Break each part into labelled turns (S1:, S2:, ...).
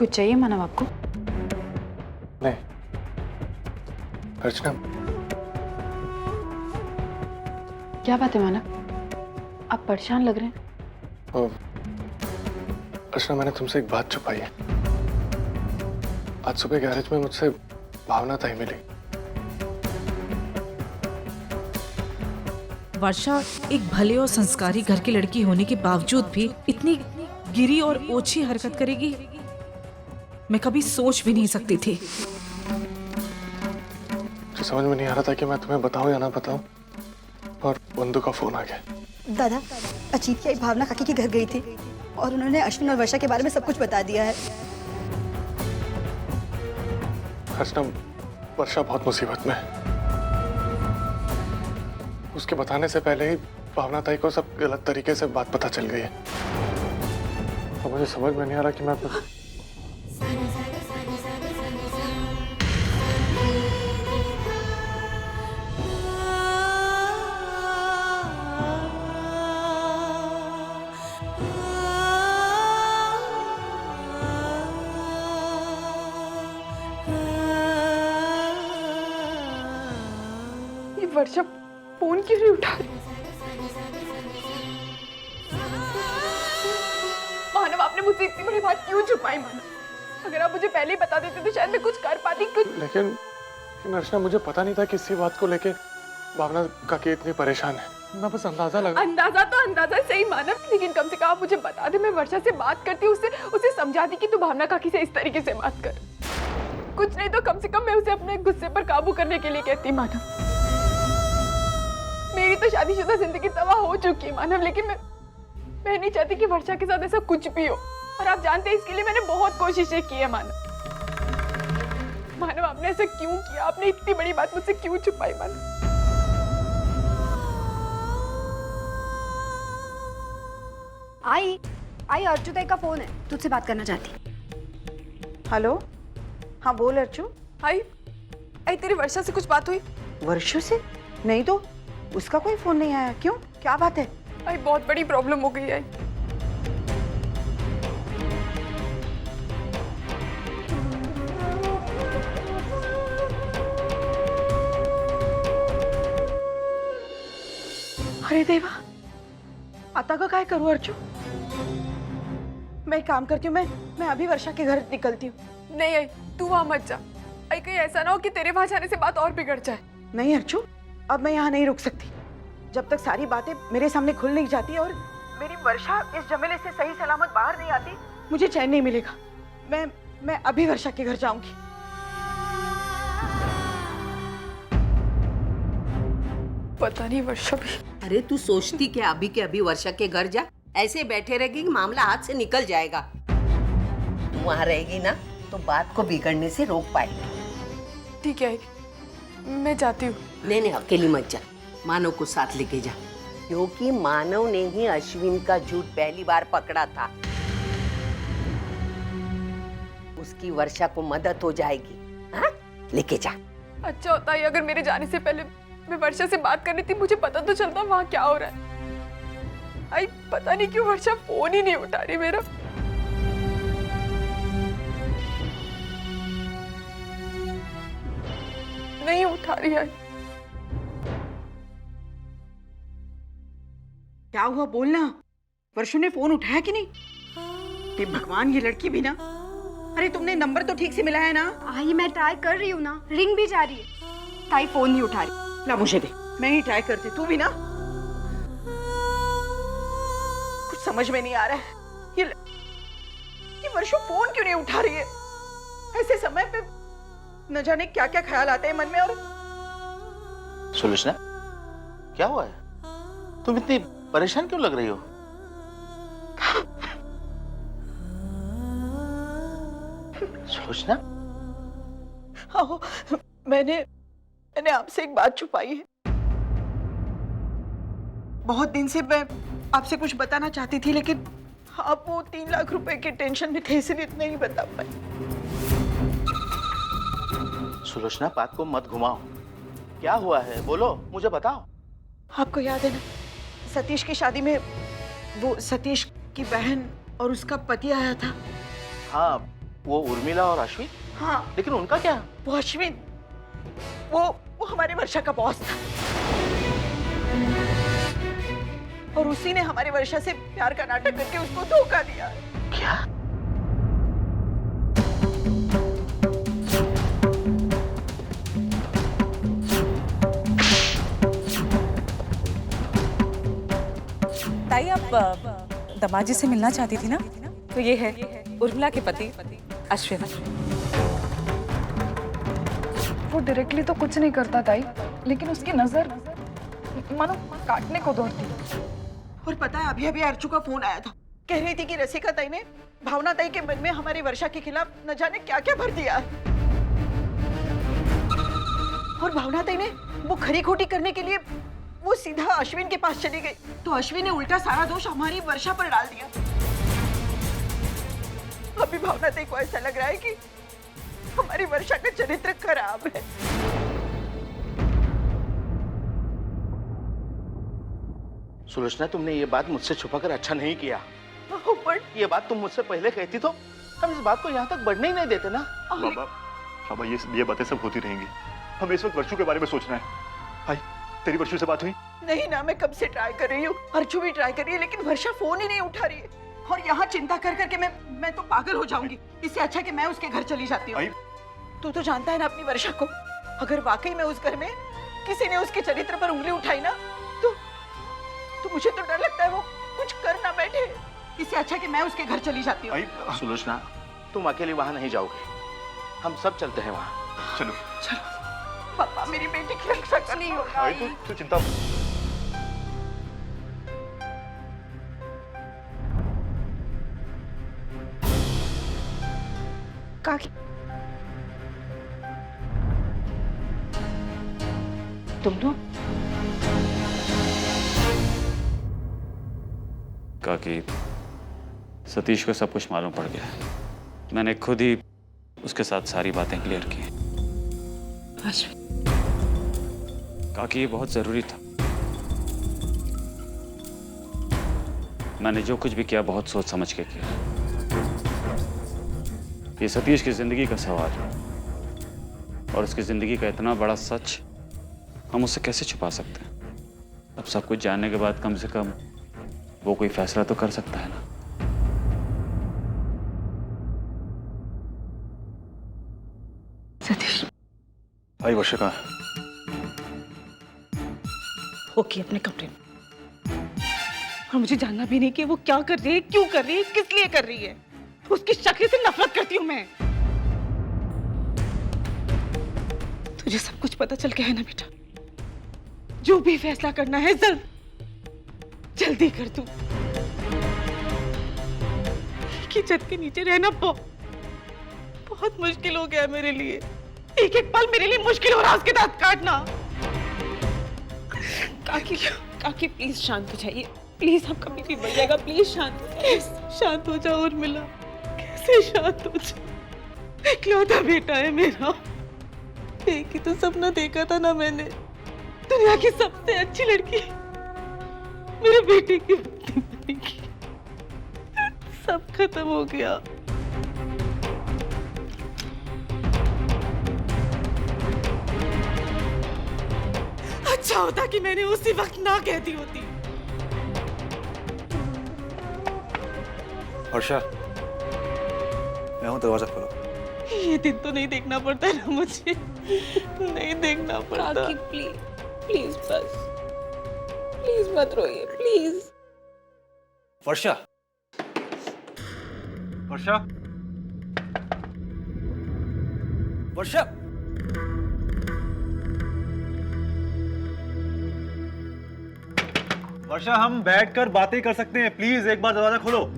S1: कुछ चाहिए मानव आपको?
S2: नहीं अर्चना,
S1: क्या बात है मानव, आप परेशान लग रहे हैं।
S2: अर्चना, मैंने तुमसे एक बात छुपाई है। आज सुबह गैरेज में मुझसे भावना ताई मिली।
S3: वर्षा एक भले और संस्कारी घर की लड़की होने के बावजूद भी इतनी गिरी और ओछी हरकत करेगी, मैं कभी सोच भी नहीं सकती थी।
S2: तो समझ में नहीं आ रहा था कि मैं तुम्हें बताऊं या ना बताऊं, और बंधु का फोन आ गया।
S4: दादा, अजीत की भावना काकी के घर गई थी और उन्होंने अश्विन और वर्षा के बारे में सब कुछ बता दिया है।
S2: अर्चना, वर्षा बहुत मुसीबत में है। उसके बताने से पहले ही भावना ताई को सब गलत तरीके से बात पता चल गई है। तो मुझे समझ में नहीं आ रहा कि मैं
S1: ये वर्षा फोन क्यों नहीं उठा रही? मानव, आपने मुझसे इतनी बड़ी बात क्यों छुपाई? मानव, अगर आप मुझे पहले ही बता देते तो शायद मैं कुछ कर पाती।
S2: लेकिन अर्चना, मुझे पता नहीं था कि इसी बात को लेके भावना काकी इतनी परेशान है। मैं बस अंदाजा
S1: सही मानव, लेकिन कम से कम आप मुझे बता दे। मैं वर्षा से बात करती, उसे समझाती कि तू भावना काकी से इस तरीके से बात कर। कुछ नहीं तो कम से कम मैं उसे अपने गुस्से पर काबू करने के लिए कहती। मानव, मेरी तो शादीशुदा जिंदगी तबाह हो चुकी है मानव, लेकिन मैं नहीं चाहती कि वर्षा के साथ ऐसा कुछ भी हो। और आप जानते हैं इसके लिए मैंने बहुत कोशिशें की है मानव। मानव, आपने ऐसा क्यों किया? आपने इतनी बड़ी बात मुझसे क्यों छुपाई? मानव,
S4: आई अर्जुताई का फोन है, तुझसे बात करना चाहती।
S5: हेलो, हाँ बोल अर्चू।
S1: आई तेरी वर्षा से कुछ बात हुई?
S5: वर्षू से? नहीं तो, उसका कोई फोन नहीं आया। क्यों, क्या बात है?
S1: आई बहुत बड़ी प्रॉब्लम हो गई है।
S5: अरे देवा, आता का काय करूं अर्चू? मैं एक काम करती हूँ, मैं अभी वर्षा के घर निकलती हूँ।
S1: नहीं आई, तू वहां मत जा। आई कहीं ऐसा ना हो कि तेरे वहां जाने से बात और बिगड़ जाए।
S5: नहीं अर्चू, अब मैं यहाँ नहीं रुक सकती। जब तक सारी बातें मेरे सामने खुल नहीं जाती और मेरी वर्षा इस झमेले से सही सलामत बाहर नहीं आती, मुझे चैन नहीं मिलेगा। मैं अभी वर्षा के घर जाऊंगी।
S1: पता नहीं वर्षा भी।
S6: अरे तू सोचती क्या अभी के अभी वर्षा के घर जा? ऐसे बैठे रहेगी कि मामला हाथ से निकल जाएगा। तू वहाँ रहेगी ना तो बात को बिगड़ने से रोक पाएगी।
S1: ठीक है, मैं जाती हूँ।
S6: नहीं, अकेली मत जा, मानव को साथ लेके जा, क्योंकि मानव ने ही अश्विन का झूठ पहली बार पकड़ा था। उसकी वर्षा को मदद हो जाएगी। हाँ, लेके जा।
S1: अच्छा होता है अगर मेरे जाने से पहले मैं वर्षा से बात करनी थी, मुझे पता तो चलता वहां क्या हो रहा है। आई पता नहीं क्यों वर्षा फोन ही नहीं उठा रही मेरा। नहीं उठा रही है।
S5: क्या हुआ, बोलना। वर्षू ने फोन उठाया कि नहीं? ये भगवान, ये लड़की भी ना। अरे तुमने नंबर तो ठीक से मिला है ना?
S4: आई मैं ट्राई कर रही हूँ ना, रिंग भी जा रही है, ताई फोन नहीं उठा रही।
S5: ला मुझे दे, मैं ही ट्राई करती। तू भी ना। कुछ समझ में नहीं आ रहा है, ये वर्षू फोन क्यों नहीं उठा रही है? ऐसे समय पे न जाने क्या क्या ख्याल आते हैं मन में। और
S7: सुलोचना, क्या हुआ है? तुम इतनी परेशान क्यों लग रही हो? सुलोचना,
S5: हाँ, मैंने आपसे एक बात छुपाई है। बहुत दिन से मैं आपसे कुछ बताना चाहती थी, लेकिन आप वो 3 लाख रुपए की टेंशन में थे, इसलिए नहीं बता पाई।
S7: सुलोचना, बात को मत घुमाओ। क्या हुआ है, बोलो, मुझे बताओ।
S5: आपको याद है ना, सतीश की शादी में वो सतीश की बहन और उसका पति आया था।
S7: हाँ, वो उर्मिला और अश्विन?
S5: हाँ,
S7: लेकिन उनका क्या?
S5: वो अश्विन, वो हमारे वर्षा का बॉस था और उसी ने हमारे वर्षा से प्यार का नाटक करके उसको धोखा दिया।
S7: क्या?
S3: ताई आप दमाजी से मिलना चाहती थी ना? तो ये है उर्मिला के पति अश्विन।
S1: वो डायरेक्टली तो कुछ नहीं करता ताई, लेकिन उसकी नजर मानो काटने को दौड़ती।
S5: और पता है अभी अभी अर्चू का फोन आया था, कह रही थी कि रसिका ताई ने भावना ताई के मन में हमारी वर्षा के खिलाफ न जाने क्या क्या भर दिया और भावना ताई ने वो खरी खोटी करने के लिए वो सीधा अश्विन के पास चली गई, तो अश्विन ने उल्टा सारा दोष हमारी वर्षा पर डाल दिया। अभी भावना ताई को ऐसा लग रहा है कि हमारी वर्षा का चरित्र खराब है।
S7: सुलोचना, तुमने ये बात मुझसे छुपाकर अच्छा नहीं किया।
S5: पर
S7: ये बात तुम मुझसे पहले कहती तो हम इस बात को यहाँ तक बढ़ने ही नहीं देते ना।
S8: बाबा ये बातें सब होती रहेंगी। हमें इस वक्त वर्षू के बारे में सोचना है। भाई, तेरी वर्षू से बात हुई?
S5: नहीं ना, मैं कब से ट्राई कर रही हूँ, अर्चू भी ट्राई कर रही है, लेकिन वर्षा फोन ही नहीं उठा रही है। और यहाँ चिंता कर करके मैं तो पागल हो जाऊंगी। इससे अच्छा कि मैं उसके घर चली जाती हूँ। तू तो जानता है ना अपनी वर्षा को, अगर वाकई में उस घर में किसी ने उसके चरित्र पर उंगली उठाई ना तो मुझे तो डर लगता है वो कुछ कर ना बैठे। इससे अच्छा कि मैं उसके घर चली जाती हूँ।
S7: सुलोचना, तुम अकेली वहां नहीं जाओगे, हम सब चलते हैं वहां।
S8: चलो
S5: चलो पापा, मेरी बेटी की रक्षा करनी होगा।
S8: भाई, तू चिंता
S5: काकी, तुम लोग
S9: काकी, सतीश को सब कुछ मालूम पड़ गया है। मैंने खुद ही उसके साथ सारी बातें क्लियर की। काकी, ये बहुत जरूरी था। मैंने जो कुछ भी किया बहुत सोच समझ के किया। ये सतीश की जिंदगी का सवाल है और उसकी जिंदगी का इतना बड़ा सच हम उससे कैसे छुपा सकते हैं? अब सब कुछ जानने के बाद कम से कम वो कोई फैसला तो कर सकता है ना।
S5: सतीश,
S8: भाई, वर्षा कहाँ है?
S3: होगी अपने कमरे में। और मुझे जानना भी नहीं कि वो क्या कर रही है, क्यों कर रही है, किस लिए कर रही है। उसकी शक्ल से नफरत करती हूँ मैं। तुझे सब कुछ पता चल गया है ना बेटा? जो भी फैसला करना है जल्दी कर तू। की छत के नीचे रहना बहुत मुश्किल हो गया मेरे लिए। एक एक पल मेरे लिए मुश्किल हो रहा है उसके दांत काटना। काकी प्लीज शांत हो जाइए, प्लीज आपका बीपी बढ़ जाएगा, प्लीज शांत हो जाओ। और मिला कैसे शांत हो जाओ? इकलौता बेटा है मेरा, एक ही तो सपना देखा था ना मैंने, दुनिया की सबसे अच्छी लड़की मेरे बेटे की पत्नी बनेगी। सब खत्म हो गया। अच्छा होता कि मैंने उसी वक्त ना कहती होती।
S8: वर्षा, मैं हूँ, दरवाजा खोलो।
S3: ये दिन तो नहीं देखना पड़ता ना मुझे, नहीं देखना पड़ता। प्लीज बस, प्लीज मत रोइए, प्लीज।
S8: वर्षा, वर्षा, वर्षा, वर्षा, हम बैठकर बातें कर सकते हैं, प्लीज एक बार दरवाजा खोलो।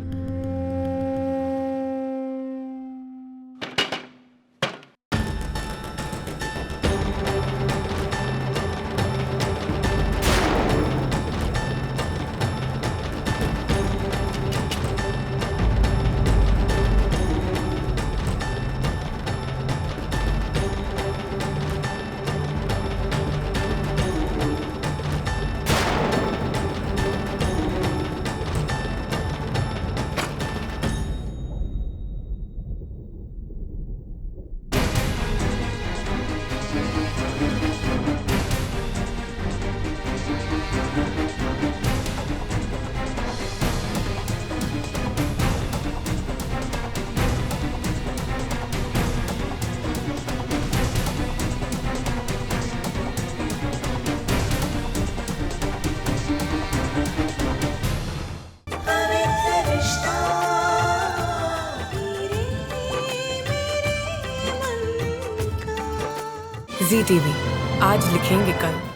S10: जी टीवी, आज लिखेंगे कल।